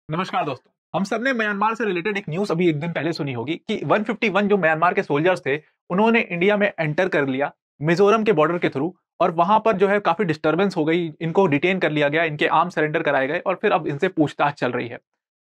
नमस्कार दोस्तों। हम सबने म्यांमार से रिलेटेड एक न्यूज़ अभी एक दिन पहले सुनी होगी कि 151 जो म्यांमार के सोल्जर्स थे, उन्होंने इंडिया में एंटर कर लिया मिज़ोरम के बॉर्डर के थ्रू और वहाँ पर जो है काफ़ी डिस्टर्बेंस हो गई, इनको डिटेन कर लिया गया, इनके आर्म्स सरेंडर कराए गए और फिर अब इनसे पूछताछ चल रही है।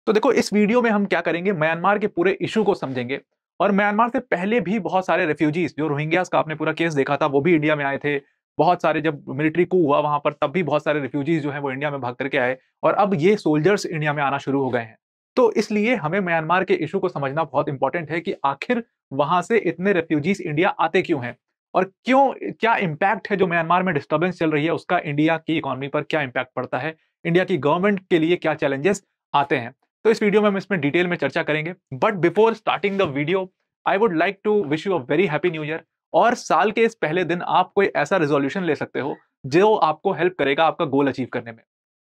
तो देखो इस वीडियो में हम क्या करेंगे, म्यांमार के पूरे इश्यू को समझेंगे और म्यांमार से पहले भी बहुत सारे रेफ्यूजीज़ जो रोहिंग्यास का आपने पूरा केस देखा था, वो भी इंडिया में आए थे। बहुत सारे जब मिलिट्री कू हुआ वहाँ पर तब भी बहुत सारे रेफ्यूजीज़ जो हैं वो इंडिया में भाग करके आए और अब ये सोल्जर्स इंडिया में आना शुरू हो गए हैं। तो इसलिए हमें म्यांमार के इश्यू को समझना बहुत इंपॉर्टेंट है कि आखिर वहां से इतने रेफ्यूजीज इंडिया आते क्यों हैं और क्यों, क्या इंपैक्ट है जो म्यांमार में डिस्टर्बेंस चल रही है उसका इंडिया की इकोनॉमी पर क्या इंपैक्ट पड़ता है, इंडिया की गवर्नमेंट के लिए क्या चैलेंजेस आते हैं। तो इस वीडियो में हम इसमें डिटेल में चर्चा करेंगे। But before starting the video I would like to wish you a very happy new year. और साल के इस पहले दिन आप कोई ऐसा रिजोल्यूशन ले सकते हो जो आपको हेल्प करेगा आपका गोल अचीव करने में।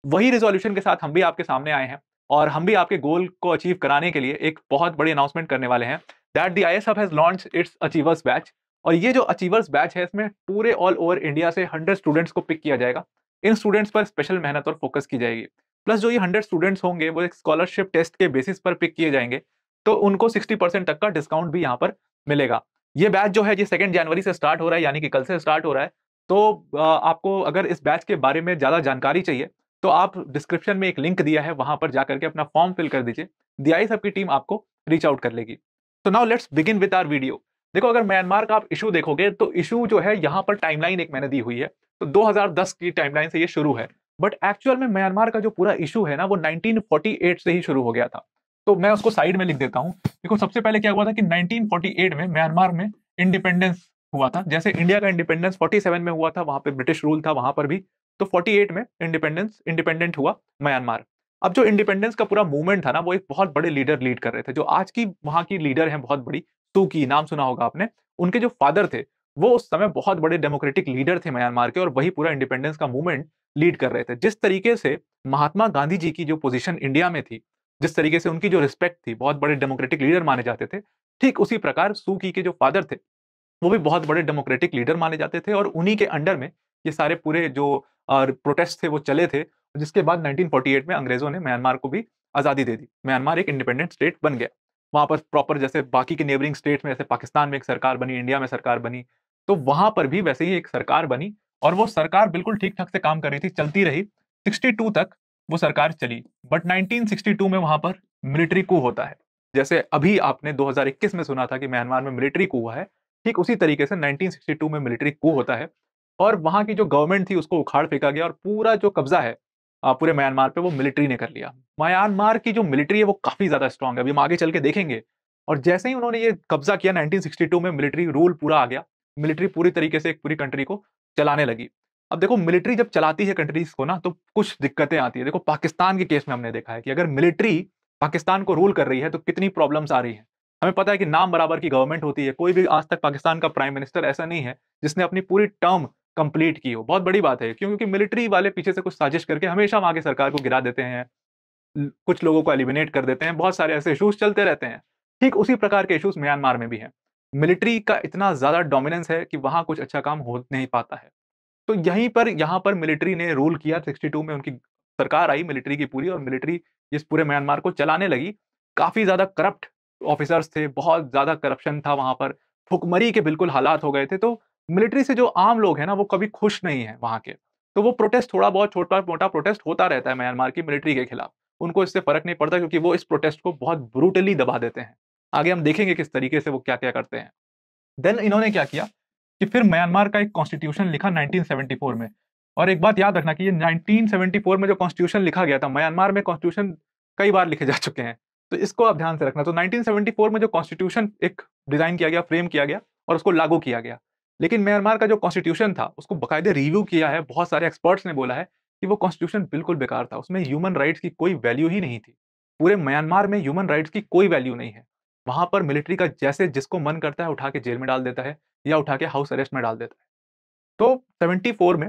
वही रिजोल्यूशन के साथ हम भी आपके सामने आए हैं और हम भी आपके गोल को अचीव कराने के लिए एक बहुत बड़ी अनाउंसमेंट करने वाले हैं that the ISF has launched it's achievers batch. और ये जो अचीवर्स बैच है इसमें पूरे ऑल ओवर इंडिया से 100 स्टूडेंट्स को पिक किया जाएगा। इन स्टूडेंट्स पर स्पेशल मेहनत और फोकस की जाएगी। प्लस जो ये 100 स्टूडेंट्स होंगे वो एक स्कॉलरशिप टेस्ट के बेसिस पर पिक किए जाएंगे, तो उनको 60% तक का डिस्काउंट भी यहाँ पर मिलेगा। ये बैच जो है ये 2 जनवरी से स्टार्ट हो रहा है, यानी कि कल से स्टार्ट हो रहा है। तो आपको अगर इस बैच के बारे में ज्यादा जानकारी चाहिए तो आप डिस्क्रिप्शन में एक लिंक दिया है, वहां पर जाकर के अपना फॉर्म फिल कर दीजिए। डीआई सबकी टीम आपको रीच आउट कर लेगी। तो now let's begin with our video. देखो अगर म्यांमार का आप इशू देखोगे तो इशू जो है यहाँ पर टाइमलाइन एक मैंने दी हुई है, तो 2010 की टाइमलाइन से ये शुरू है। बट एक्चुअल में म्यांमार का जो पूरा इशू है ना वो 1948 से ही शुरू हो गया था। तो मैं उसको साइड में लिख देता हूँ। देखो सबसे पहले क्या हुआ था कि 1948 में म्यांमार में इंडिपेंडेंस हुआ था। जैसे इंडिया का इंडिपेंडेंस 47 में हुआ था, वहां पे ब्रिटिश रूल था वहां पर भी, तो 48 में इंडिपेंडेंट हुआ म्यांमार। अब जो इंडिपेंडेंस का पूरा मूवमेंट था ना वो एक बहुत बड़े लीडर लीड कर रहे थे, जो आज की वहां की लीडर हैं बहुत बड़ी, सू की नाम सुना होगा आपने। उनके जो फादर थे वो उस समय बहुत बड़े डेमोक्रेटिक लीडर थे म्यांमार के और वही पूरा इंडिपेंडेंस का मूवमेंट लीड कर रहे थे। जिस तरीके से महात्मा गांधी जी की जो पोजीशन इंडिया में थी, जिस तरीके से उनकी जो रिस्पेक्ट थी, बहुत बड़े डेमोक्रेटिक लीडर माने जाते थे, ठीक उसी प्रकार सू की के जो फादर थे वो भी बहुत बड़े डेमोक्रेटिक लीडर माने जाते थे और उन्हीं के अंडर में ये सारे पूरे जो प्रोटेस्ट थे वो चले थे। जिसके बाद 1948 में अंग्रेजों ने म्यांमार को भी आज़ादी दे दी। म्यांमार एक इंडिपेंडेंट स्टेट बन गया। वहाँ पर प्रॉपर जैसे बाकी के नेबरिंग स्टेट्स में, जैसे पाकिस्तान में एक सरकार बनी, इंडिया में सरकार बनी, तो वहाँ पर भी वैसे ही एक सरकार बनी और वो सरकार बिल्कुल ठीक-ठाक से काम कर रही थी, चलती रही। 62 तक वो सरकार चली। बट 1962 में वहाँ पर मिलिट्री कू होता है। जैसे अभी आपने 2021 में सुना था कि म्यांमार में मिलिट्री कू हुआ है, ठीक उसी तरीके से 1962 में मिलिट्री कू होता है और वहाँ की जो गवर्नमेंट थी उसको उखाड़ फेंका गया और पूरा जो कब्जा है पूरे म्यांमार पे वो मिलिट्री ने कर लिया। म्यांमार की जो मिलिट्री है वो काफ़ी ज़्यादा स्ट्रॉन्ग है, अभी हम आगे चल के देखेंगे। और जैसे ही उन्होंने ये कब्जा किया 1962 में मिलिट्री रूल पूरा आ गया। मिलिट्री पूरी तरीके से एक पूरी कंट्री को चलाने लगी। अब देखो मिलिट्री जब चलाती है कंट्रीज़ को ना तो कुछ दिक्कतें आती है। देखो पाकिस्तान के केस में हमने देखा है कि अगर मिलिट्री पाकिस्तान को रूल कर रही है तो कितनी प्रॉब्लम्स आ रही हैं। हमें पता है कि नाम बराबर की गवर्नमेंट होती है। कोई भी आज तक पाकिस्तान का प्राइम मिनिस्टर ऐसा नहीं है जिसने अपनी पूरी टर्म कंप्लीट की हो। बहुत बड़ी बात है। क्यों? क्योंकि मिलिट्री वाले पीछे से कुछ साजिश करके हमेशा वहाँ की सरकार को गिरा देते हैं। कुछ लोगों को एलिमिनेट कर देते हैं। बहुत सारे ऐसे इश्यूज चलते रहते हैं। ठीक उसी प्रकार के इश्यूज म्यांमार में भी हैं। मिलिट्री का इतना ज़्यादा डोमिनेंस है कि वहाँ कुछ अच्छा काम हो नहीं पाता है। तो यहीं पर यहाँ पर मिलिट्री ने रूल किया। 62 में उनकी सरकार आई मिलिट्री की पूरी और मिलिट्री इस पूरे म्यांमार को चलाने लगी। काफ़ी ज़्यादा करप्ट ऑफिसर्स थे, बहुत ज़्यादा करप्शन था वहाँ पर, भुखमरी के बिल्कुल हालात हो गए थे। तो मिलिट्री से जो आम लोग हैं ना वो कभी खुश नहीं हैं वहाँ के। तो वो प्रोटेस्ट थोड़ा बहुत छोटा-मोटा प्रोटेस्ट होता रहता है म्यांमार की मिलिट्री के खिलाफ। उनको इससे फ़र्क नहीं पड़ता क्योंकि वो इस प्रोटेस्ट को बहुत ब्रूटली दबा देते हैं। आगे हम देखेंगे किस तरीके से वो क्या-क्या करते हैं। देन इन्होंने क्या किया कि फिर म्यांमार का एक कॉन्स्टिट्यूशन लिखा 1974 में। और एक बात याद रखना कि ये 1974 में जो कॉन्स्टिट्यूशन लिखा गया था, म्यांमार में कॉन्स्टिट्यूशन कई बार लिखे जा चुके हैं, तो इसको आप ध्यान से रखना। तो 1974 में जो कॉन्स्टिट्यूशन एक डिजाइन किया गया, फ्रेम किया गया और उसको लागू किया गया। लेकिन म्यांमार का जो कॉन्स्टिट्यूशन था उसको बाकायदे रिव्यू किया है, बहुत सारे एक्सपर्ट्स ने बोला है कि वो कॉन्स्टिट्यूशन बिल्कुल बेकार था, उसमें ह्यूमन राइट्स की कोई वैल्यू ही नहीं थी। पूरे म्यांमार में ह्यूमन राइट्स की कोई वैल्यू नहीं है। वहां पर मिलिट्री का जैसे जिसको मन करता है उठा के जेल में डाल देता है या उठा के हाउस अरेस्ट में डाल देता है। तो 74 में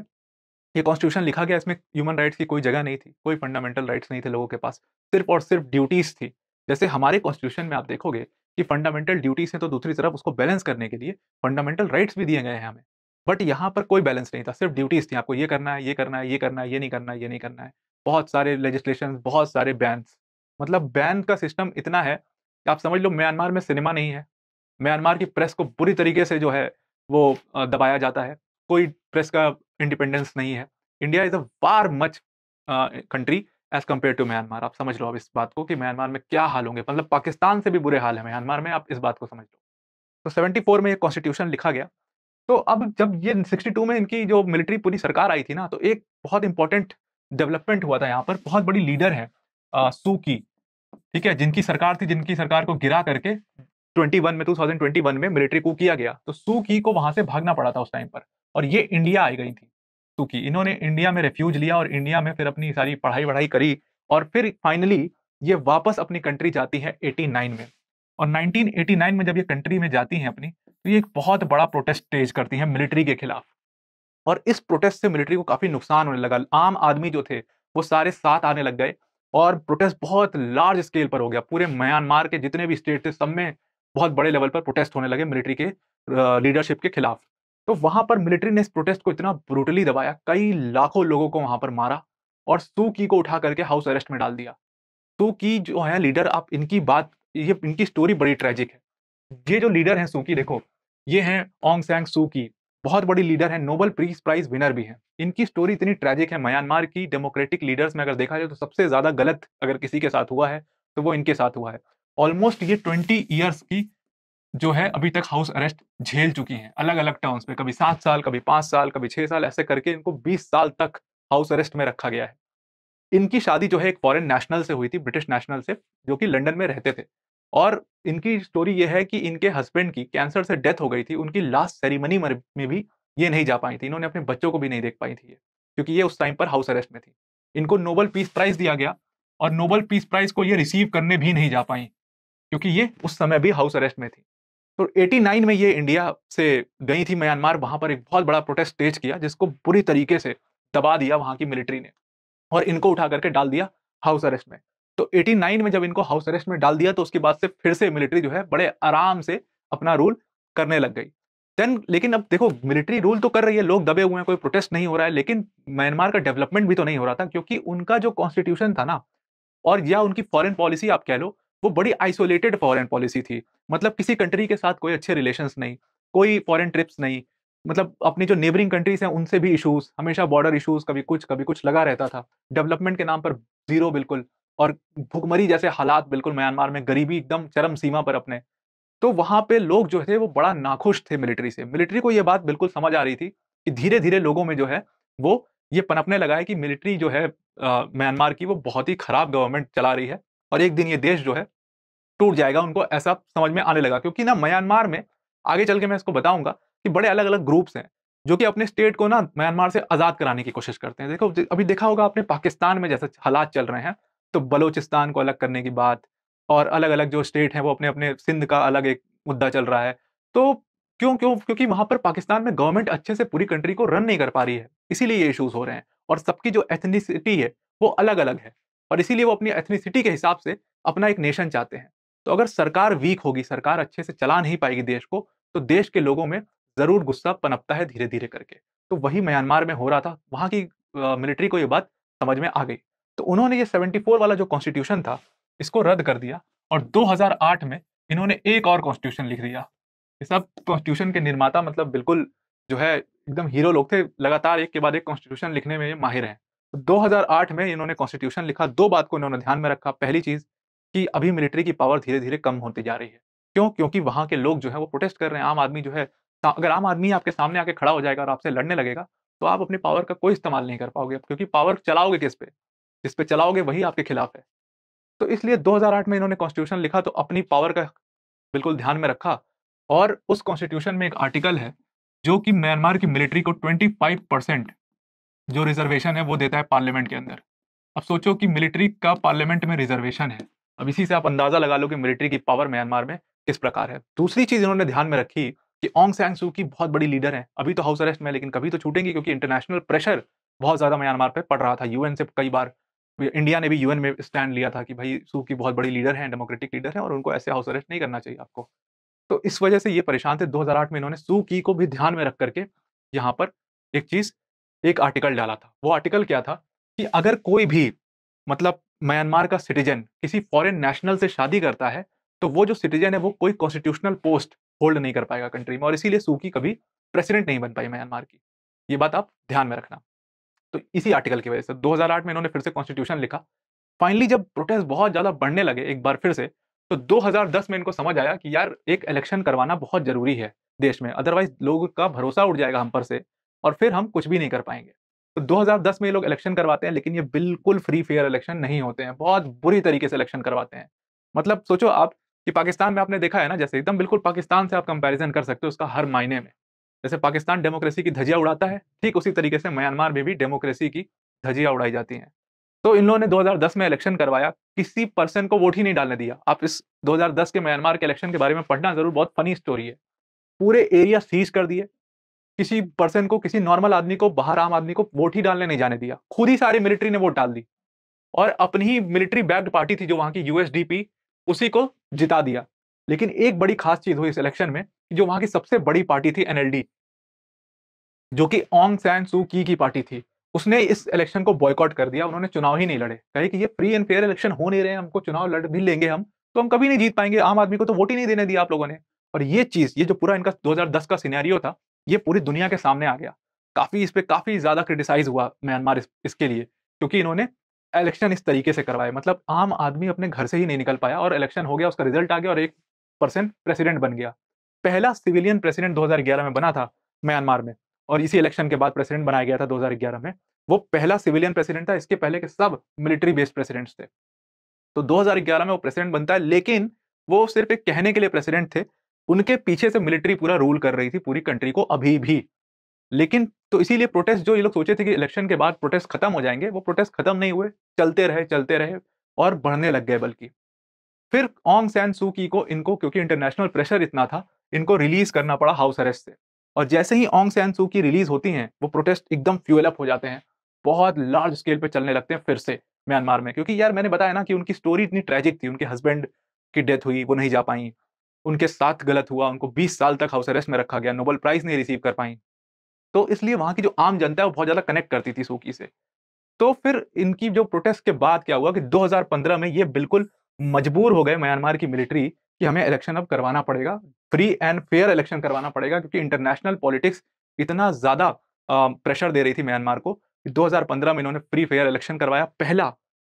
ये कॉन्स्टिट्यूशन लिखा गया, इसमें ह्यूमन राइट्स की कोई जगह नहीं थी, कोई फंडामेंटल राइट्स नहीं थे लोगों के पास, सिर्फ और सिर्फ ड्यूटीज थी। जैसे हमारे कॉन्स्टिट्यूशन में आप देखोगे कि फंडामेंटल ड्यूटीज हैं तो दूसरी तरफ उसको बैलेंस करने के लिए फंडामेंटल राइट्स भी दिए गए हैं हमें। बट यहाँ पर कोई बैलेंस नहीं था, सिर्फ ड्यूटीज थी, आपको ये करना है, ये करना है, ये करना है, ये नहीं करना है, ये नहीं करना है। बहुत सारे लेजिस्लेशन, बहुत सारे बैन्स। मतलब बैन का सिस्टम इतना है कि आप समझ लो म्यांमार में सिनेमा नहीं है। म्यांमार की प्रेस को बुरी तरीके से जो है वो दबाया जाता है। कोई प्रेस का इंडिपेंडेंस नहीं है। India is a far much country as compared to Myanmar. आप समझ लो अब इस बात को कि म्यांमार में क्या हाल होंगे। मतलब पाकिस्तान से भी बुरे हाल है म्यांमार में, आप इस बात को समझ लो। तो 74 में ये कॉन्स्टिट्यूशन लिखा गया। तो अब जब ये 62 में इनकी जो मिलिट्री पूरी सरकार आई थी ना, तो एक बहुत इंपॉर्टेंट डेवलपमेंट हुआ था यहाँ पर। बहुत बड़ी लीडर है सू की, ठीक है? जिनकी सरकार थी, जिनकी सरकार को गिरा करके 2021 में मिलिट्री कू किया गया। तो सू की को वहां से भागना पड़ा था उस टाइम पर, और ये इंडिया आई गई थी सू की। इन्होंने इंडिया में रेफ्यूज लिया और इंडिया में फिर अपनी सारी पढ़ाई-वढ़ाई करी, और फिर फाइनली ये वापस अपनी कंट्री जाती है 89 में। और 1989 में जब ये कंट्री में जाती हैं अपनी, तो ये एक बहुत बड़ा प्रोटेस्ट तेज करती हैं मिलिट्री के खिलाफ। और इस प्रोटेस्ट से मिलिट्री को काफ़ी नुकसान होने लगा। आम आदमी जो थे, वो सारे साथ आने लग गए, और प्रोटेस्ट बहुत लार्ज स्केल पर हो गया। पूरे म्यांमार के जितने भी स्टेट थे, सब में बहुत बड़े लेवल पर प्रोटेस्ट होने लगे मिलिट्री के लीडरशिप के खिलाफ। तो वहाँ पर मिलिट्री ने इस प्रोटेस्ट को इतना ब्रूटली दबाया, कई लाखों लोगों को वहाँ पर मारा, और सू की को उठा करके हाउस अरेस्ट में डाल दिया। सू की जो है लीडर, आप इनकी बात, ये इनकी स्टोरी बड़ी ट्रेजिक है। ये जो लीडर हैं सू की, देखो, ये हैं ऑंग सैंग सू की, बहुत बड़ी लीडर है, नोबेल पीस प्राइज विनर भी हैं। इनकी स्टोरी इतनी ट्रेजिक है। म्यांमार की डेमोक्रेटिक लीडर्स में अगर देखा जाए तो सबसे ज़्यादा गलत अगर किसी के साथ हुआ है, तो वो इनके साथ हुआ है। ऑलमोस्ट ये 20 इयर्स की जो है अभी तक हाउस अरेस्ट झेल चुकी हैं, अलग-अलग टर्म्स पे। कभी 7 साल, कभी 5 साल, कभी 6 साल, ऐसे करके इनको 20 साल तक हाउस अरेस्ट में रखा गया है। इनकी शादी जो है एक फॉरेन नेशनल से हुई थी, ब्रिटिश नेशनल से, जो कि लंदन में रहते थे। और इनकी स्टोरी ये है कि इनके हस्बैंड की कैंसर से डेथ हो गई थी। उनकी लास्ट सेरेमनी में भी ये नहीं जा पाई थी। इन्होंने अपने बच्चों को भी नहीं देख पाई थी ये, क्योंकि ये उस टाइम पर हाउस अरेस्ट में थी। इनको नोबेल पीस प्राइज़ दिया गया, और नोबेल पीस प्राइज़ को ये रिसीव करने भी नहीं जा पाईं, क्योंकि ये उस समय भी हाउस अरेस्ट में थी। तो 89 में ये इंडिया से गई थी म्यांमार, वहाँ पर एक बहुत बड़ा प्रोटेस्ट स्टेज किया, जिसको बुरी तरीके से दबा दिया वहाँ की मिलिट्री ने, और इनको उठा करके डाल दिया हाउस अरेस्ट में। तो 89 में जब इनको हाउस अरेस्ट में डाल दिया, तो उसके बाद से फिर से मिलिट्री जो है बड़े आराम से अपना रूल करने लग गई। लेकिन अब देखो, मिलिट्री रूल तो कर रही है, लोग दबे हुए हैं, कोई प्रोटेस्ट नहीं हो रहा है, लेकिन म्यांमार का डेवलपमेंट भी तो नहीं हो रहा था, क्योंकि उनका जो कॉन्स्टिट्यूशन था ना, और या उनकी फॉरेन पॉलिसी आप कह लो, वो बड़ी आइसोलेटेड फॉरेन पॉलिसी थी। मतलब किसी कंट्री के साथ कोई अच्छे रिलेशंस नहीं, कोई फॉरेन ट्रिप्स नहीं। मतलब अपनी जो नेबरिंग कंट्रीज़ हैं, उनसे भी इश्यूज़, हमेशा बॉर्डर इश्यूज़, कभी कुछ लगा रहता था। डेवलपमेंट के नाम पर ज़ीरो बिल्कुल, और भुखमरी जैसे हालात बिल्कुल म्यांमार में, गरीबी एकदम चरम सीमा पर अपने। तो वहाँ पे लोग जो थे वो बड़ा नाखुश थे मिलिट्री से। मिलिट्री को ये बात बिल्कुल समझ आ रही थी कि धीरे-धीरे लोगों में जो है वो ये पनपने लगा है कि मिलिट्री जो है म्यांमार की, वो बहुत ही खराब गवर्नमेंट चला रही है, और एक दिन ये देश जो है टूट जाएगा, उनको ऐसा समझ में आने लगा। क्योंकि ना म्यांमार में, आगे चल के मैं इसको बताऊँगा, कि बड़े अलग-अलग ग्रुप्स हैं, जो कि अपने स्टेट को ना म्यांमार से आज़ाद कराने की कोशिश करते हैं। देखो, अभी देखा होगा आपने पाकिस्तान में जैसे हालात चल रहे हैं, तो बलोचिस्तान को अलग करने की बात, और अलग-अलग जो स्टेट हैं वो अपने-अपने, सिंध का अलग एक मुद्दा चल रहा है। तो क्यों क्यों? क्योंकि वहाँ पर पाकिस्तान में गवर्नमेंट अच्छे से पूरी कंट्री को रन नहीं कर पा रही है, इसीलिए ये इश्यूज़ हो रहे हैं। और सबकी जो एथनिसिटी है, वो अलग-अलग है, और इसीलिए वो अपनी एथनिसिटी के हिसाब से अपना एक नेशन चाहते हैं। तो अगर सरकार वीक होगी, सरकार अच्छे से चला नहीं पाएगी देश को, तो देश के लोगों में ज़रूर गुस्सा पनपता है धीरे-धीरे करके। तो वही म्यांमार में हो रहा था, वहाँ की मिलिट्री को ये बात समझ में आ गई। तो उन्होंने ये 74 वाला जो कॉन्स्टिट्यूशन था, इसको रद्द कर दिया, और 2008 में इन्होंने एक और कॉन्स्टिट्यूशन लिख दिया। ये सब कॉन्स्टिट्यूशन के निर्माता मतलब बिल्कुल जो है एकदम हीरो लोग थे, लगातार एक के बाद एक कॉन्स्टिट्यूशन लिखने में ये माहिर हैं। तो 2008 में इन्होंने कॉन्स्टिट्यूशन लिखा, 2 बात को इन्होंने ध्यान में रखा। पहली चीज़ कि अभी मिलिट्री की पावर धीरे-धीरे कम होती जा रही है। क्यों? क्योंकि वहाँ के लोग जो हैं वो प्रोटेस्ट कर रहे हैं। आम आदमी जो है, अगर आम आदमी आपके सामने आके खड़ा हो जाएगा और आपसे लड़ने लगेगा, तो आप अपनी पावर का कोई इस्तेमाल नहीं कर पाओगे, क्योंकि पावर चलाओगे किस पे? जिस पे चलाओगे वही आपके खिलाफ है। तो इसलिए 2008 में इन्होंने कॉन्स्टिट्यूशन लिखा, तो अपनी पावर का बिल्कुल ध्यान में रखा, और उस कॉन्स्टिट्यूशन में एक आर्टिकल है, जो कि म्यांमार की मिलिट्री को 25% जो रिज़र्वेशन है वो देता है पार्लियामेंट के अंदर। अब सोचो कि मिलिट्री का पार्लियामेंट में रिज़र्वेशन है। अब इसी से आप अंदाज़ा लगा लो कि मिलिट्री की पावर म्यांमार में किस प्रकार है। दूसरी चीज़ इन्होंने ध्यान में रखी कि ऑंग सैन सू की बहुत बड़ी लीडर हैं। अभी तो हाउस अरेस्ट में है, लेकिन कभी तो छूटेंगी, क्योंकि इंटरनेशनल प्रेशर बहुत ज़्यादा म्यांमार पे पड़ रहा था। यूएन से कई बार, इंडिया ने भी यूएन में स्टैंड लिया था कि भाई सू की बहुत बड़ी लीडर हैं, डेमोक्रेटिक लीडर हैं, और उनको ऐसे हाउस अरेस्ट नहीं करना चाहिए आपको। तो इस वजह से ये परेशान थे। 2008 में इन्होंने सू की को भी ध्यान में रख करके यहाँ पर एक चीज़, एक आर्टिकल डाला था। वो आर्टिकल क्या था कि अगर कोई भी मतलब म्यांमार का सिटीजन किसी फॉरेन नेशनल से शादी करता है, तो वो जो सिटीजन है वो कोई कॉन्स्टिट्यूशनल पोस्ट होल्ड नहीं कर पाएगा कंट्री में, और इसीलिए सू की कभी प्रेसिडेंट नहीं बन पाई म्यांमार की। ये बात आप ध्यान में रखना। तो इसी आर्टिकल की वजह से 2008 में इन्होंने फिर से कॉन्स्टिट्यूशन लिखा। फाइनली जब प्रोटेस्ट बहुत ज़्यादा बढ़ने लगे एक बार फिर से, तो 2010 में इनको समझ आया कि यार एक इलेक्शन करवाना बहुत ज़रूरी है देश में, अदरवाइज़ लोगों का भरोसा उठ जाएगा हम पर से और फिर हम कुछ भी नहीं कर पाएँगे। तो 2010 में ये लोग इलेक्शन करवाते हैं, लेकिन ये बिल्कुल फ्री फेयर इलेक्शन नहीं होते हैं, बहुत बुरी तरीके से इलेक्शन करवाते हैं। मतलब सोचो आप कि पाकिस्तान में आपने देखा है ना, जैसे एकदम बिल्कुल पाकिस्तान से आप कंपैरिज़न कर सकते हो उसका हर मायने में। जैसे पाकिस्तान डेमोक्रेसी की धज्जियाँ उड़ाता है, ठीक उसी तरीके से म्यांमार में भी डेमोक्रेसी की धज्जियाँ उड़ाई जाती हैं। तो इन लोगों ने 2010 में इलेक्शन करवाया, किसी पर्सन को वोट ही नहीं डालने दिया। आप इस 2010 के म्यांमार के इलेक्शन के बारे में पढ़ना ज़रूर, बहुत फ़नी स्टोरी है। पूरे एरिया सीज़ कर दिए, किसी पर्सन को, किसी नॉर्मल आदमी को, बाहर आम आदमी को वोट ही डालने नहीं जाने दिया। खुद ही सारी मिलिट्री ने वोट डाल दी और अपनी ही मिलिट्री बैक्ड पार्टी थी जो वहाँ की यूएसडीपी, उसी को जिता दिया। लेकिन एक बड़ी खास चीज़ हुई इस इलेक्शन में, जो वहाँ की सबसे बड़ी पार्टी थी एनएलडी, जो कि ऑन्ग सैन सू की पार्टी थी, उसने इस इलेक्शन को बॉयकॉट कर दिया, उन्होंने चुनाव ही नहीं लड़े। कहे कि ये फ्री एंड फेयर इलेक्शन हो नहीं रहे हैं, हमको चुनाव लड़ भी लेंगे हम, तो हम कभी नहीं जीत पाएँगे, आम आदमी को तो वोट ही नहीं देने दिया आप लोगों ने। और ये चीज़, ये जो पूरा इनका 2010 का सिनेरियो था, ये पूरी दुनिया के सामने आ गया। काफ़ी इस पे काफ़ी ज़्यादा क्रिटिसाइज़ हुआ म्यांमार इसके लिए, क्योंकि इन्होंने इलेक्शन इस तरीके से करवाए। मतलब आम आदमी अपने घर से ही नहीं निकल पाया और इलेक्शन हो गया, उसका रिज़ल्ट आ गया और एक पर्सन प्रेसिडेंट बन गया। पहला सिविलियन प्रेसिडेंट 2011 में बना था म्यांमार में, और इसी इलेक्शन के बाद प्रेसिडेंट बनाया गया था 2011 में। वो पहला सिविलियन प्रेसिडेंट था, इसके पहले के सब मिलिट्री बेस्ड प्रेसिडेंट्स थे। तो 2011 में वो प्रेसिडेंट बनता है, लेकिन वो सिर्फ एक कहने के लिए प्रेसिडेंट थे। उनके पीछे से मिलिट्री पूरा रूल कर रही थी पूरी कंट्री को अभी भी। लेकिन तो इसीलिए प्रोटेस्ट, जो ये लोग सोचे थे कि इलेक्शन के बाद प्रोटेस्ट खत्म हो जाएँगे, वो प्रोटेस्ट खत्म नहीं हुए, चलते रहे और बढ़ने लग गए बल्कि। फिर ऑन्ग सैन सू की को, इनको क्योंकि इंटरनेशनल प्रेशर इतना था, इनको रिलीज़ करना पड़ा हाउस अरेस्ट से। और जैसे ही ऑन्ग सैन सू की रिलीज़ होती हैं, वो प्रोटेस्ट एकदम फ्यूल अप हो जाते हैं। बहुत लार्ज स्केल पे चलने लगते हैं फिर से म्यांमार में, क्योंकि यार मैंने बताया ना कि उनकी स्टोरी इतनी ट्रेजिक थी, उनके हस्बैंड की डेथ हुई, वो नहीं जा पाईं। उनके साथ गलत हुआ, उनको 20 साल तक हाउस अरेस्ट में रखा गया, नोबेल प्राइज़ नहीं रिसीव कर पाईं। तो इसलिए वहाँ की जो आम जनता है, वो बहुत ज़्यादा कनेक्ट करती थी सू की से। तो फिर इनकी जो प्रोटेस्ट के बाद क्या हुआ कि 2015 में ये बिल्कुल मजबूर हो गए म्यांमार की मिलिट्री कि हमें इलेक्शन अब करवाना पड़ेगा, फ्री एंड फेयर इलेक्शन करवाना पड़ेगा, क्योंकि इंटरनेशनल पॉलिटिक्स इतना ज़्यादा प्रेशर दे रही थी म्यांमार को कि 2015 में इन्होंने फ्री फेयर इलेक्शन करवाया। पहला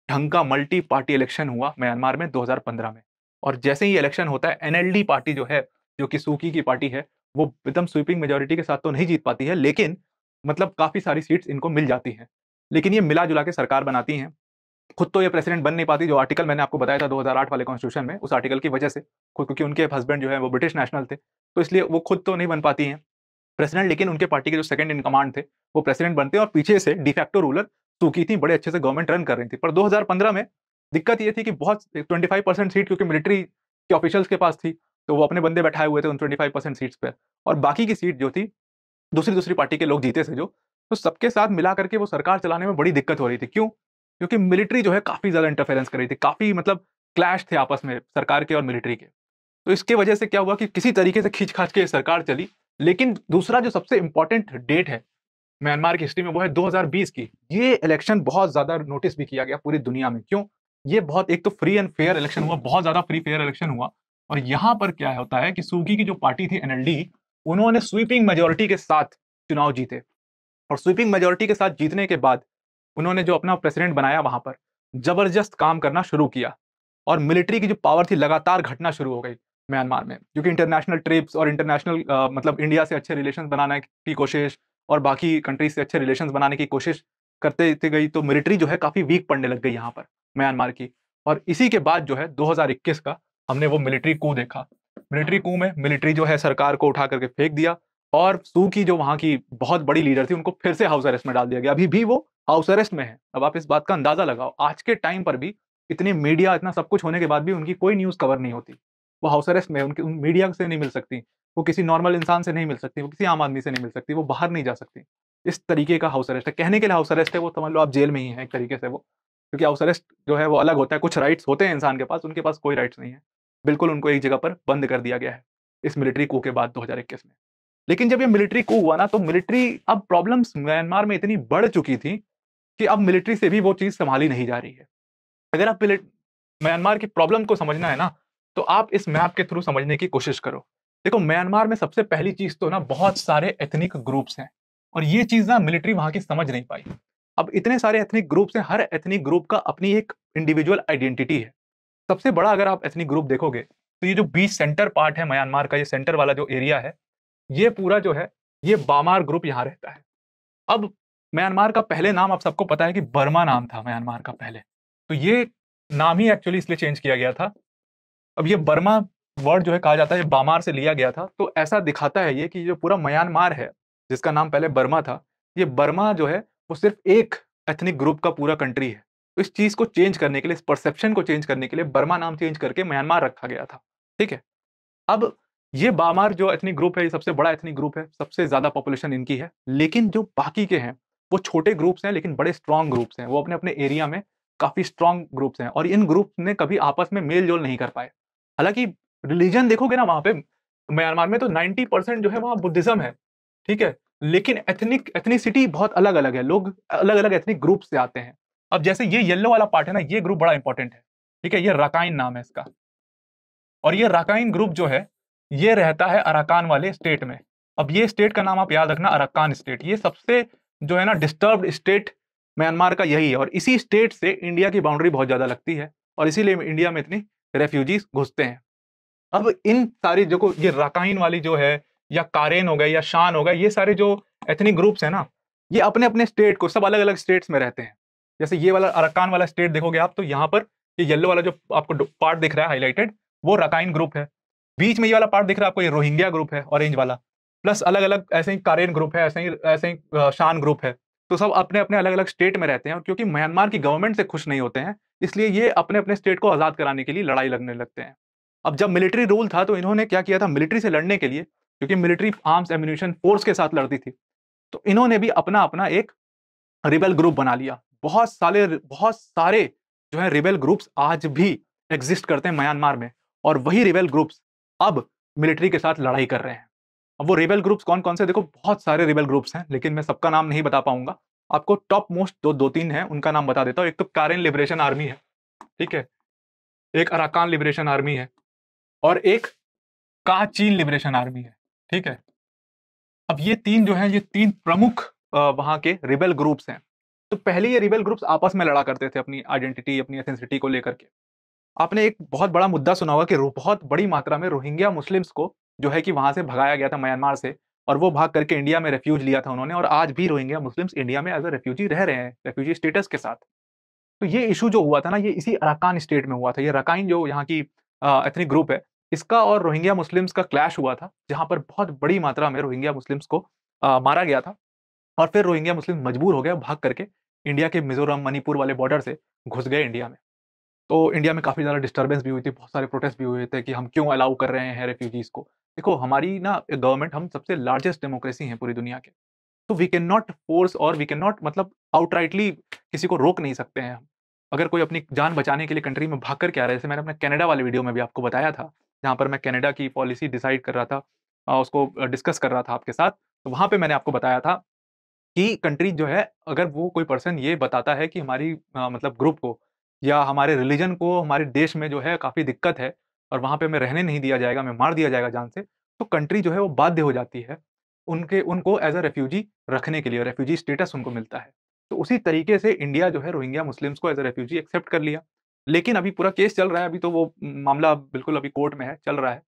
ढंग का मल्टी पार्टी इलेक्शन हुआ म्यांमार में 2015 में। और जैसे ही इलेक्शन होता है, एनएलडी पार्टी जो है, जो कि सू की पार्टी है, वो एकदम स्वीपिंग मेजॉरिटी के साथ तो नहीं जीत पाती है, लेकिन मतलब काफ़ी सारी सीट्स इनको मिल जाती हैं। लेकिन ये मिला-जुला के सरकार बनाती हैं। खुद तो ये प्रेसिडेंट बन नहीं पाती, जो आर्टिकल मैंने आपको बताया था 2008 वाले कॉन्स्टिट्यूशन में, उस आर्टिकल की वजह से, खुद क्योंकि उनके हस्बैंड जो है वो ब्रिटिश नेशनल थे, तो इसलिए वो खुद तो नहीं बन पाती हैं प्रेसिडेंट, लेकिन उनके पार्टी के जो सेकंड इन कमांड थे, वो प्रेसिडेंट बनते हैं और पीछे से डी फैक्टो रूलर सू की थी, बड़े अच्छे से गवर्नमेंट रन कर रही थी। पर 2015 में दिक्कत ये थी कि बहुत 25% सीट क्योंकि मिलिट्री के ऑफिशियल्स के पास थी, तो वो अपने बंदे बैठाए हुए थे उन 25% सीट्स पे, और बाकी की सीट जो थी, दूसरी-दूसरी पार्टी के लोग जीते थे जो, तो सबके साथ मिला करके वो सरकार चलाने में बड़ी दिक्कत हो रही थी। क्यों? क्योंकि मिलिट्री जो है काफ़ी ज़्यादा इंटरफेरेंस कर रही थी, काफ़ी मतलब क्लैश थे आपस में सरकार के और मिलिट्री के। तो इसके वजह से क्या हुआ कि किसी तरीके से खींच-खाच के सरकार चली। लेकिन दूसरा जो सबसे इम्पोर्टेंट डेट है म्यांमार की हिस्ट्री में, वो है 2020 की। ये इलेक्शन बहुत ज़्यादा नोटिस भी किया गया पूरी दुनिया में। क्यों? ये बहुत, एक तो फ्री एंड फेयर इलेक्शन हुआ, बहुत ज़्यादा फ्री फेयर इलेक्शन हुआ, और यहाँ पर क्या होता है कि सू की जो पार्टी थी एनएलडी, उन्होंने स्वीपिंग मेजॉरिटी के साथ चुनाव जीते, और स्वीपिंग मेजॉरिटी के साथ जीतने के बाद उन्होंने जो अपना प्रेसिडेंट बनाया वहाँ पर, ज़बरदस्त काम करना शुरू किया, और मिलिट्री की जो पावर थी लगातार घटना शुरू हो गई म्यांमार में। क्योंकि इंटरनेशनल ट्रिप्स और इंटरनेशनल मतलब इंडिया से अच्छे रिलेशंस बनाने की कोशिश और बाकी कंट्रीज से अच्छे रिलेशंस बनाने की कोशिश करते गई, तो मिलिट्री जो है काफ़ी वीक पड़ने लग गई यहाँ पर म्यांमार की। और इसी के बाद जो है 2021 का हमने वो मिलिट्री कू देखा। मिलिट्री कू में मिलिट्री जो है सरकार को उठा करके फेंक दिया, और सू की जो वहाँ की बहुत बड़ी लीडर थी, उनको फिर से हाउस अरेस्ट में डाल दिया गया। अभी भी वो हाउस अरेस्ट में है। अब आप इस बात का अंदाज़ा लगाओ, आज के टाइम पर भी इतनी मीडिया, इतना सब कुछ होने के बाद भी उनकी कोई न्यूज़ कवर नहीं होती। वो हाउस अरेस्ट में है, उनकी मीडिया से नहीं मिल सकती, वो किसी नॉर्मल इंसान से नहीं मिल सकती, वो किसी आम आदमी से नहीं मिल सकती, वो बाहर नहीं जा सकती। इस तरीके का हाउस अरेस्ट है। कहने के लिए हाउस अरेस्ट है, वो समझ लो आप जेल में ही हैं एक तरीके से वो। क्योंकि हाउस अरेस्ट जो है वो अलग होता है, कुछ राइट्स होते हैं इंसान के पास, उनके पास कोई राइट्स नहीं है। बिल्कुल उनको एक जगह पर बंद कर दिया गया है, इस मिलिट्री कू के बाद 2021 में। लेकिन जब ये मिलिट्री कू हुआ ना, तो मिलिट्री, अब प्रॉब्लम्स म्यांमार में इतनी बढ़ चुकी थी कि अब मिलिट्री से भी वो चीज़ सँभाली नहीं जा रही है। अगर आप म्यांमार की प्रॉब्लम को समझना है ना, तो आप इस मैप के थ्रू समझने की कोशिश करो। देखो, म्यांमार में सबसे पहली चीज़ तो ना बहुत सारे एथनिक ग्रुप्स हैं और ये चीज़ ना मिलिट्री वहाँ की समझ नहीं पाई। अब इतने सारे एथनिक ग्रुप्स हैं, हर एथनिक ग्रुप का अपनी एक इंडिविजुअल आइडेंटिटी है। सबसे बड़ा अगर आप एथनिक ग्रुप देखोगे, तो ये जो बीच सेंटर पार्ट है म्यांमार का, ये सेंटर वाला जो एरिया है, ये पूरा जो है, ये बामार ग्रुप यहाँ रहता है। अब म्यांमार का पहले नाम आप सबको पता है कि बर्मा नाम था म्यांमार का पहले। तो ये नाम ही एक्चुअली इसलिए चेंज किया गया था। अब ये बर्मा वर्ड जो है कहा जाता है ये बामार से लिया गया था। तो ऐसा दिखाता है ये कि जो पूरा म्यांमार है, जिसका नाम पहले बर्मा था, ये बर्मा जो है वो सिर्फ एक एथनिक ग्रुप का पूरा कंट्री है। तो इस चीज़ को चेंज करने के लिए, इस परसेप्शन को चेंज करने के लिए बर्मा नाम चेंज करके म्यांमार रखा गया था। ठीक है? अब ये बामार जो एथनिक ग्रुप है, ये सबसे बड़ा एथनिक ग्रुप है, सबसे ज़्यादा पॉपुलेशन इनकी है। लेकिन जो बाकी के हैं, वो छोटे ग्रुप्स हैं लेकिन बड़े स्ट्रॉन्ग ग्रुप्स हैं। वो अपने-अपने एरिया में काफ़ी स्ट्रॉन्ग ग्रुप्स हैं और इन ग्रुप्स ने कभी आपस में मेल-जोल नहीं कर पाए। हालाँकि रिलिजन देखोगे ना वहाँ पे, म्यांमार में तो 90% जो है वहाँ बुद्धिज़्म है, ठीक है? लेकिन एथनिसिटी बहुत अलग-अलग है, लोग अलग-अलग एथनिक ग्रुप से आते हैं। अब जैसे ये येलो वाला पार्ट है ना, ये ग्रुप बड़ा इंपॉर्टेंट है, ठीक है? ये रकाइन नाम है इसका और ये रकाइन ग्रुप जो है, ये रहता है अराकान वाले स्टेट में। अब ये स्टेट का नाम आप याद रखना, अराकान स्टेट। ये सबसे जो है ना डिस्टर्ब्ड स्टेट म्यांमार का यही है और इसी स्टेट से इंडिया की बाउंड्री बहुत ज़्यादा लगती है और इसीलिए इंडिया में इतनी रेफ्यूजीज़ घुसते हैं। अब इन सारी देखो, ये राकाइन वाली जो है या कारेन हो गए या शान हो गए, ये सारे जो एथनिक ग्रुप्स हैं ना, ये अपने-अपने स्टेट को, सब अलग-अलग स्टेट्स में रहते हैं। जैसे ये वाला अराकान वाला स्टेट देखोगे आप, तो यहाँ पर ये येलो वाला जो आपको पार्ट दिख रहा है हाइलाइटेड, वो राकाइन ग्रुप है। बीच में ये वाला पार्ट दिख रहा है आपको, ये रोहिंग्या ग्रुप है ऑरेंज वाला। प्लस अलग-अलग ऐसे ही कारेन ग्रुप है, ऐसे ही शान ग्रुप है। तो सब अपने-अपने अलग-अलग स्टेट में रहते हैं और क्योंकि म्यांमार की गवर्नमेंट से खुश नहीं होते हैं, इसलिए ये अपने-अपने स्टेट को आज़ाद कराने के लिए लड़ाई लड़ने लगते हैं। अब जब मिलिट्री रूल था तो इन्होंने क्या किया था, मिलिट्री से लड़ने के लिए, क्योंकि मिलिट्री आर्म्स एम्यूनिशन फोर्स के साथ लड़ती थी, तो इन्होंने भी अपना-अपना एक रिबेल ग्रुप बना लिया। बहुत सारे जो है रिबेल ग्रुप्स आज भी एग्ज़िस्ट करते हैं म्यांमार में और वही रिबेल ग्रुप्स अब मिलिट्री के साथ लड़ाई कर रहे हैं। अब वो रिबेल ग्रुप्स कौन-कौन से, देखो बहुत सारे रिबेल ग्रुप्स हैं, लेकिन मैं सबका नाम नहीं बता पाऊँगा। आपको टॉप मोस्ट 2-3 हैं, उनका नाम बता देता हूँ। एक तो कारेन लिबरेशन आर्मी है, ठीक है? एक अराकान लिबरेशन आर्मी है और एक काचीन लिबरेशन आर्मी है, ठीक है? अब ये 3 जो हैं, ये 3 प्रमुख वहाँ के रिबेल ग्रुप्स हैं। तो पहले ये रिबेल ग्रुप्स आपस में लड़ा करते थे अपनी आइडेंटिटी, अपनी एथनिसिटी को लेकर के। आपने एक बहुत बड़ा मुद्दा सुना होगा कि बहुत बड़ी मात्रा में रोहिंग्या मुस्लिम्स को जो है कि वहाँ से भगाया गया था म्यांमार से और वो भाग करके इंडिया में रेफ्यूज लिया था उन्होंने और आज भी रोहिंग्या मुस्लिम्स इंडिया में एज़ अ रेफ्यूजी रह रहे हैं, रेफ्यूजी स्टेटस के साथ। तो ये इश्यू जो हुआ था ना, ये इसी अराकान स्टेट में हुआ था। ये रकाइन जो यहाँ की एथनिक ग्रुप है, इसका और रोहिंग्या मुस्लिम्स का क्लैश हुआ था, जहाँ पर बहुत बड़ी मात्रा में रोहिंग्या मुस्लिम्स को मारा गया था और फिर रोहिंग्या मुस्लिम मजबूर हो गए भाग करके इंडिया के मिज़ोरम, मणिपुर वाले बॉर्डर से घुस गए इंडिया में। तो इंडिया में काफ़ी ज़्यादा डिस्टर्बेंस भी हुई थी, बहुत सारे प्रोटेस्ट भी हुए थे कि हम क्यों अलाउ कर रहे हैं रेफ्यूजीज़ को। देखो, हमारी ना गवर्नमेंट, हम सबसे लार्जेस्ट डेमोक्रेसी हैं पूरी दुनिया के। तो वी कैन नॉट फोर्स और वी कैन नॉट, मतलब आउटराइटली किसी को रोक नहीं सकते हैं हम। अगर कोई अपनी जान बचाने के लिए कंट्री में भाग कर के आ रहा है, जैसे मैंने अपने कनाडा वाले वीडियो में भी आपको बताया था, जहाँ पर मैं कनाडा की पॉलिसी डिसाइड कर रहा था, उसको डिस्कस कर रहा था आपके साथ। तो वहाँ पे मैंने आपको बताया था कि कंट्री जो है, अगर वो कोई पर्सन ये बताता है कि हमारी मतलब ग्रुप को या हमारे रिलीजन को हमारे देश में जो है काफ़ी दिक्कत है और वहाँ पे हमें रहने नहीं दिया जाएगा, हमें मार दिया जाएगा जान से, तो कंट्री जो है वो बाध्य हो जाती है, उनको एज़ अ रेफ्यूजी रखने के लिए, रेफ्यूजी स्टेटस उनको मिलता है। तो उसी तरीके से इंडिया जो है रोहिंग्या मुस्लिम्स को एज़ अ रेफ्यूजी एक्सेप्ट कर लिया। लेकिन अभी पूरा केस चल रहा है, अभी तो वो मामला बिल्कुल अभी कोर्ट में है, चल रहा है।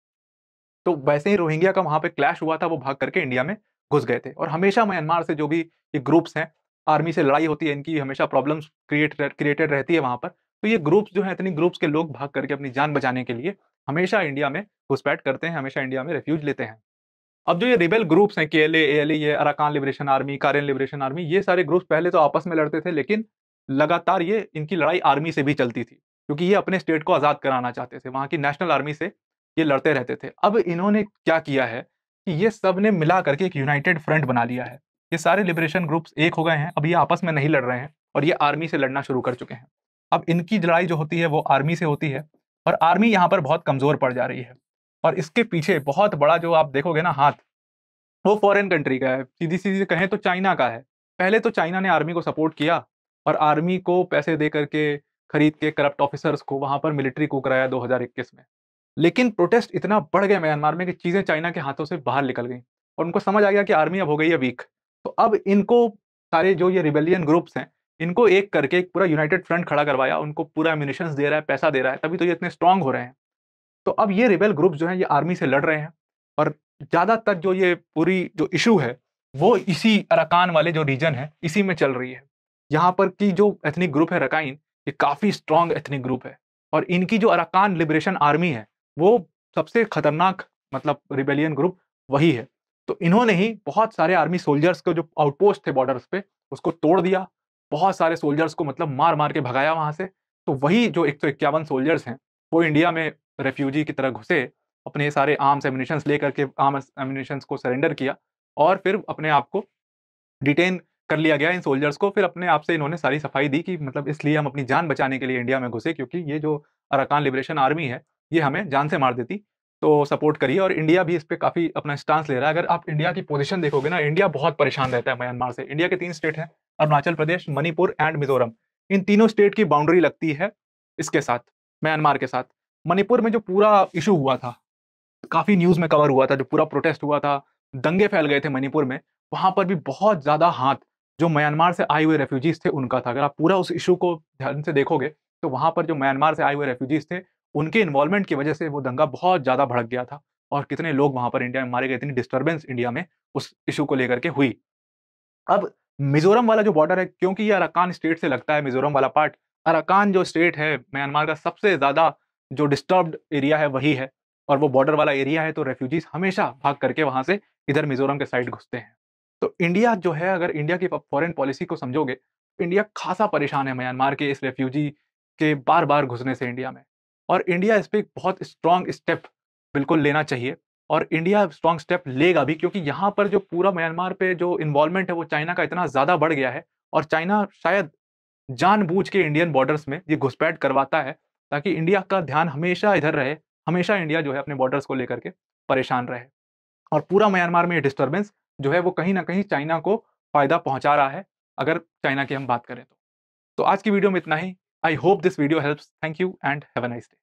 तो वैसे ही रोहिंग्या का वहाँ पे क्लैश हुआ था, वो भाग करके इंडिया में घुस गए थे और हमेशा म्यांमार से जो भी ये ग्रुप्स हैं, आर्मी से लड़ाई होती है इनकी, हमेशा प्रॉब्लम्स क्रिएटेड रहती है वहाँ पर। तो ये ग्रुप्स जो हैं, इतनी ग्रुप्स के लोग भाग करके अपनी जान बचाने के लिए हमेशा इंडिया में घुसपैठ करते हैं, हमेशा इंडिया में रेफ्यूज लेते हैं। अब जो ये रिबेल ग्रुप्स हैं, केएलए, एएलए, ये अराकान लिबरेशन आर्मी, कारेन लिबरेशन आर्मी, ये सारे ग्रुप्स पहले तो आपस में लड़ते थे, लेकिन लगातार ये इनकी लड़ाई आर्मी से भी चलती थी, क्योंकि ये अपने स्टेट को आज़ाद कराना चाहते थे। वहाँ की नेशनल आर्मी से ये लड़ते रहते थे। अब इन्होंने क्या किया है कि ये सब ने मिला करके एक यूनाइटेड फ्रंट बना लिया है। ये सारे लिबरेशन ग्रुप्स एक हो गए हैं, अब ये आपस में नहीं लड़ रहे हैं और ये आर्मी से लड़ना शुरू कर चुके हैं। अब इनकी लड़ाई जो होती है वो आर्मी से होती है और आर्मी यहाँ पर बहुत कमज़ोर पड़ जा रही है और इसके पीछे बहुत बड़ा जो आप देखोगे ना हाथ, वो फॉरेन कंट्री का है। सीधी-सीधी कहें तो चाइना का है। पहले तो चाइना ने आर्मी को सपोर्ट किया और आर्मी को पैसे दे करके खरीद के करप्ट ऑफिसर्स को वहाँ पर मिलिट्री कू कराया 2021 में। लेकिन प्रोटेस्ट इतना बढ़ गया म्यांमार में कि चीज़ें चाइना के हाथों से बाहर निकल गईं और उनको समझ आ गया कि आर्मी अब हो गई है वीक। तो अब इनको सारे जो ये रिबेलियन ग्रुप्स हैं, इनको एक करके एक पूरा यूनाइटेड फ्रंट खड़ा करवाया, उनको पूरा एम्यूनिशंस दे रहा है, पैसा दे रहा है, तभी तो ये इतने स्ट्रॉन्ग हो रहे हैं। तो अब ये रिबेल ग्रुप्स जो हैं ये आर्मी से लड़ रहे हैं और ज़्यादातर जो ये पूरी जो इश्यू है, वो इसी अराकान वाले जो रीजन है, इसी में चल रही है। यहाँ पर की जो एथनिक ग्रुप है रकाइन, ये काफ़ी स्ट्रॉन्ग एथनिक ग्रुप है और इनकी जो अराकान लिबरेशन आर्मी है, वो सबसे खतरनाक मतलब रिबेलियन ग्रुप वही है। तो इन्होंने ही बहुत सारे आर्मी सोल्जर्स के जो आउटपोस्ट थे बॉर्डर्स पे, उसको तोड़ दिया। बहुत सारे सोल्जर्स को मतलब मार-मार के भगाया वहाँ से। तो वही जो 151 सोल्जर्स हैं, वो इंडिया में रेफ्यूजी की तरह घुसे, अपने सारे आर्म्स एम्यूनिशंस लेकर के आर्म्स एम्यूनिशंस को सरेंडर किया और फिर अपने आप को डिटेन कर लिया गया इन सोल्जर्स को। फिर अपने आप से इन्होंने सारी सफाई दी कि मतलब इसलिए हम अपनी जान बचाने के लिए इंडिया में घुसे क्योंकि ये जो अराकान लिबरेशन आर्मी है, ये हमें जान से मार देती। तो सपोर्ट करिए और इंडिया भी इस पे काफ़ी अपना स्टांस ले रहा है। अगर आप इंडिया की पोज़ीशन देखोगे ना, इंडिया बहुत परेशान रहता है म्यांमार से। इंडिया के 3 स्टेट हैं, अरुणाचल प्रदेश, मणिपुर एंड मिज़ोरम। इन तीनों स्टेट की बाउंड्री लगती है इसके साथ, म्यांमार के साथ। मणिपुर में जो पूरा इश्यू हुआ था, काफ़ी न्यूज़ में कवर हुआ था, जो पूरा प्रोटेस्ट हुआ था, दंगे फैल गए थे मणिपुर में, वहाँ पर भी बहुत ज़्यादा हाथ जो म्यांमार से आए हुए रेफ्यूजीज़ थे उनका था। अगर आप पूरा उस इश्यू को ध्यान से देखोगे, तो वहाँ पर जो म्यांमार से आए हुए रेफ्यूजीज़ थे, उनके इन्वॉल्वमेंट की वजह से वो दंगा बहुत ज़्यादा भड़क गया था और कितने लोग वहाँ पर इंडिया में मारे गए, इतनी डिस्टर्बेंस इंडिया में उस इश्यू को लेकर के हुई। अब मिज़ोरम वाला जो बॉर्डर है, क्योंकि ये अराकान स्टेट से लगता है मिज़ोरम वाला पार्ट, अराकान जो स्टेट है म्यांमार का सबसे ज़्यादा जो डिस्टर्ब्ड एरिया है वही है और वो बॉर्डर वाला एरिया है, तो रेफ्यूजीज़ हमेशा भाग करके वहाँ से इधर मिज़ोरम के साइड घुसते हैं। तो इंडिया जो है, अगर इंडिया की फॉरेन पॉलिसी को समझोगे, तो इंडिया खासा परेशान है म्यांमार के इस रेफ्यूजी के बार-बार घुसने से इंडिया में और इंडिया इस पे एक बहुत स्ट्रॉन्ग स्टेप बिल्कुल लेना चाहिए और इंडिया स्ट्रॉन्ग स्टेप लेगा भी, क्योंकि यहाँ पर जो पूरा म्यांमार पे जो इन्वॉल्वमेंट है वो चाइना का इतना ज़्यादा बढ़ गया है और चाइना शायद जानबूझ के इंडियन बॉर्डर्स में ये घुसपैठ करवाता है ताकि इंडिया का ध्यान हमेशा इधर रहे, हमेशा इंडिया जो है अपने बॉर्डर्स को लेकर के परेशान रहे और पूरा म्यांमार में ये डिस्टर्बेंस जो है वो कहीं न कहीं चाइना को फ़ायदा पहुँचा रहा है, अगर चाइना की हम बात करें तो। तो आज की वीडियो में इतना ही। I hope this video helps. Thank you and have a nice day.